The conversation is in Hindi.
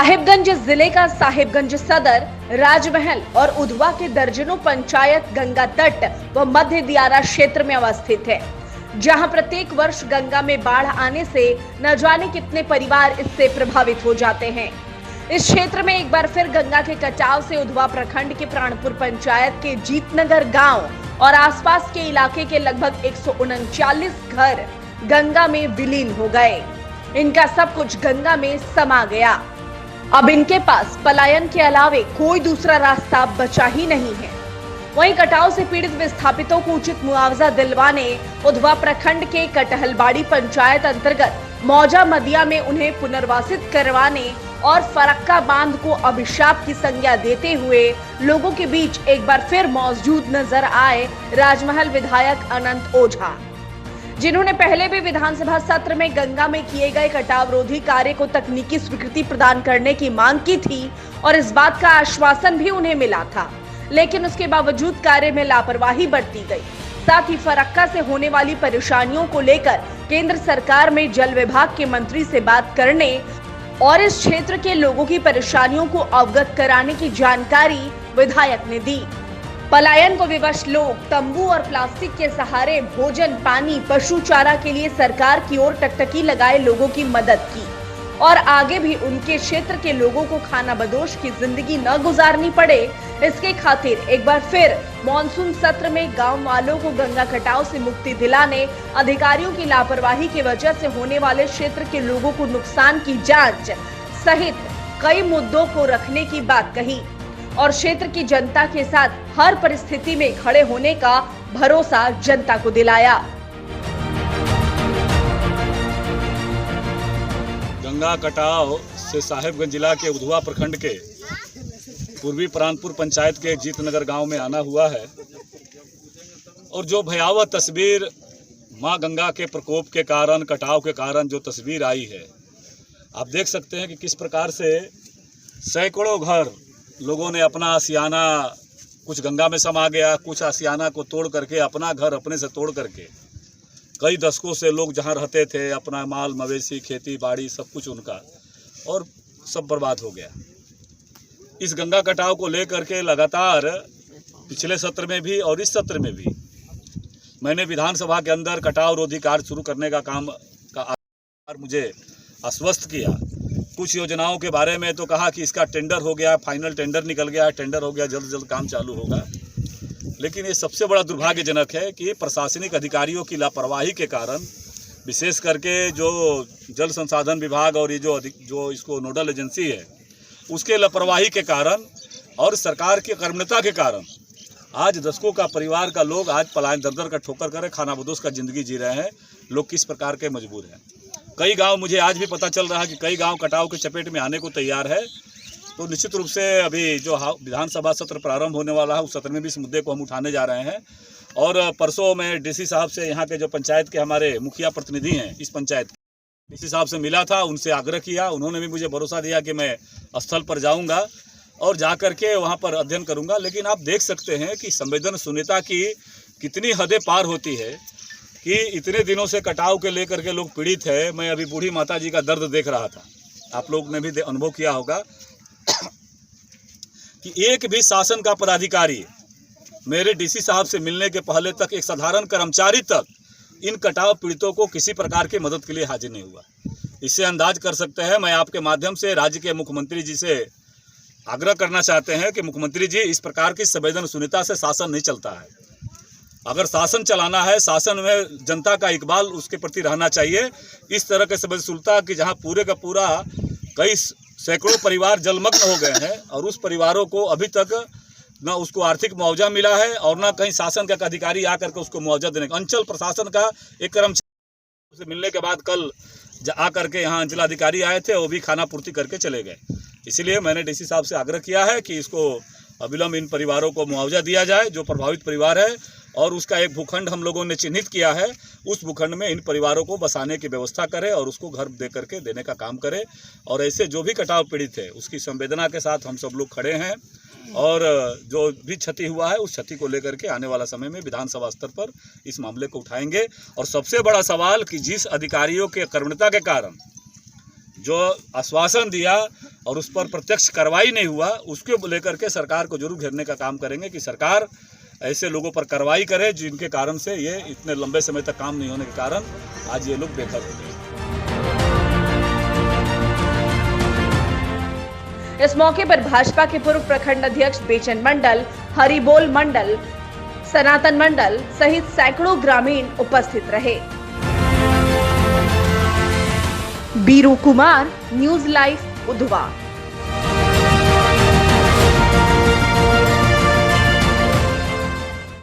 साहिबगंज जिले का साहिबगंज सदर, राजमहल और उधवा के दर्जनों पंचायत गंगा तट व मध्य दियारा क्षेत्र में अवस्थित है, जहां प्रत्येक वर्ष गंगा में बाढ़ आने से न जाने कितने परिवार इससे प्रभावित हो जाते हैं। इस क्षेत्र में एक बार फिर गंगा के कटाव से उधवा प्रखंड के प्राणपुर पंचायत के जीतनगर गांव और आसपास के इलाके के लगभग 139 घर गंगा में विलीन हो गए। इनका सब कुछ गंगा में समा गया। अब इनके पास पलायन के अलावे कोई दूसरा रास्ता बचा ही नहीं है। वहीं कटाव से पीड़ित विस्थापितों को उचित मुआवजा दिलवाने उधवा प्रखंड के कटहलबाड़ी पंचायत अंतर्गत मौजा मदिया में उन्हें पुनर्वासित करवाने और फरक्का बांध को अभिशाप की संज्ञा देते हुए लोगों के बीच एक बार फिर मौजूद नजर आए राजमहल विधायक अनंत ओझा, जिन्होंने पहले भी विधानसभा सत्र में गंगा में किए गए कटाव रोधी कार्य को तकनीकी स्वीकृति प्रदान करने की मांग की थी और इस बात का आश्वासन भी उन्हें मिला था, लेकिन उसके बावजूद कार्य में लापरवाही बरती गई। साथ ही फरक्का से होने वाली परेशानियों को लेकर केंद्र सरकार में जल विभाग के मंत्री से बात करने और इस क्षेत्र के लोगों की परेशानियों को अवगत कराने की जानकारी विधायक ने दी। पलायन को विवश लोग तंबू और प्लास्टिक के सहारे भोजन, पानी, पशु चारा के लिए सरकार की ओर टकटकी लगाए लोगों की मदद की और आगे भी उनके क्षेत्र के लोगों को खाना बदोश की जिंदगी न गुजारनी पड़े, इसके खातिर एक बार फिर मॉनसून सत्र में गांव वालों को गंगा कटाव से मुक्ति दिलाने अधिकारियों की लापरवाही की वजह से होने वाले क्षेत्र के लोगों को नुकसान की जांच सहित कई मुद्दों को रखने की बात कही और क्षेत्र की जनता के साथ हर परिस्थिति में खड़े होने का भरोसा जनता को दिलाया। गंगा कटाव से साहिबगंज जिला के उधवा प्रखंड के पूर्वी प्राणपुर पंचायत के जीतनगर गांव में आना हुआ है और जो भयावह तस्वीर मां गंगा के प्रकोप के कारण, कटाव के कारण जो तस्वीर आई है, आप देख सकते हैं कि किस प्रकार से सैकड़ों घर लोगों ने अपना आशियाना, कुछ गंगा में समा गया, कुछ आशियाना को तोड़ करके, अपना घर अपने से तोड़ करके, कई दशकों से लोग जहां रहते थे, अपना माल मवेशी, खेती बाड़ी सब कुछ उनका, और सब बर्बाद हो गया। इस गंगा कटाव को लेकर के लगातार पिछले सत्र में भी और इस सत्र में भी मैंने विधानसभा के अंदर कटाव रोधी कार्य शुरू करने का काम का मुझे आश्वस्त किया। कुछ योजनाओं के बारे में तो कहा कि इसका टेंडर हो गया, फाइनल टेंडर निकल गया, टेंडर हो गया, जल्द जल्द काम चालू होगा। लेकिन ये सबसे बड़ा दुर्भाग्यजनक है कि प्रशासनिक अधिकारियों की लापरवाही के कारण, विशेष करके जो जल संसाधन विभाग और ये जो इसको नोडल एजेंसी है, उसके लापरवाही के कारण और सरकार की कर्मण्यता के कारण आज दशकों का परिवार का लोग आज पलायन दर का ठोकर कर खाना बदोश का जिंदगी जी रहे हैं। लोग किस प्रकार के मजबूर हैं। कई गांव, मुझे आज भी पता चल रहा है कि कई गांव कटाव के चपेट में आने को तैयार है। तो निश्चित रूप से अभी जो विधानसभा सत्र प्रारंभ होने वाला है, उस सत्र में भी इस मुद्दे को हम उठाने जा रहे हैं। और परसों में डीसी साहब से, यहाँ के जो पंचायत के हमारे मुखिया प्रतिनिधि हैं इस पंचायत के, डीसी साहब से मिला था, उनसे आग्रह किया। उन्होंने भी मुझे भरोसा दिया कि मैं स्थल पर जाऊँगा और जा करके वहाँ पर अध्ययन करूँगा। लेकिन आप देख सकते हैं कि संवेदनशीलता की कितनी हदें पार होती है कि इतने दिनों से कटाव के लेकर के लोग पीड़ित है। मैं अभी बूढ़ी माता जी का दर्द देख रहा था, आप लोग ने भी अनुभव किया होगा कि एक भी शासन का पदाधिकारी मेरे डीसी साहब से मिलने के पहले तक, एक साधारण कर्मचारी तक इन कटाव पीड़ितों को किसी प्रकार की मदद के लिए हाजिर नहीं हुआ। इससे अंदाज कर सकते हैं। मैं आपके माध्यम से राज्य के मुख्यमंत्री जी से आग्रह करना चाहते हैं कि मुख्यमंत्री जी, इस प्रकार की संवेदनशीलता से शासन नहीं चलता है। अगर शासन चलाना है, शासन में जनता का इकबाल उसके प्रति रहना चाहिए। इस तरह के संवेदनशीलता की जहां पूरे का पूरा कई सैकड़ों परिवार जलमग्न हो गए हैं और उस परिवारों को अभी तक न उसको आर्थिक मुआवजा मिला है और न कहीं शासन का अधिकारी आकर के उसको मुआवजा देने का। अंचल प्रशासन का एक कर्मचारी से मिलने के बाद कल आकर के यहाँ अंचलाधिकारी आए थे, वो भी खाना पूर्ति करके चले गए। इसलिए मैंने डीसी साहब से आग्रह किया है कि इसको अविलंब इन परिवारों को मुआवजा दिया जाए जो प्रभावित परिवार है, और उसका एक भूखंड हम लोगों ने चिन्हित किया है। उस भूखंड में इन परिवारों को बसाने की व्यवस्था करें और उसको घर दे करके देने का काम करें। और ऐसे जो भी कटाव पीड़ित है उसकी संवेदना के साथ हम सब लोग खड़े हैं और जो भी क्षति हुआ है उस क्षति को लेकर के आने वाला समय में विधानसभा स्तर पर इस मामले को उठाएंगे। और सबसे बड़ा सवाल कि जिस अधिकारियों के कर्मण्यता के कारण जो आश्वासन दिया और उस पर प्रत्यक्ष कार्रवाई नहीं हुआ, उसको लेकर के सरकार को जरूर घेरने का काम करेंगे कि सरकार ऐसे लोगों पर कार्रवाई करे जिनके कारण से ये इतने लंबे समय तक काम नहीं होने के कारण आज ये लोग बेघर हो गए। इस मौके पर भाजपा के पूर्व प्रखंड अध्यक्ष बेचन मंडल, हरिबोल मंडल, सनातन मंडल सहित सैकड़ों ग्रामीण उपस्थित रहे। Biru Kumar, news live, Udhwa.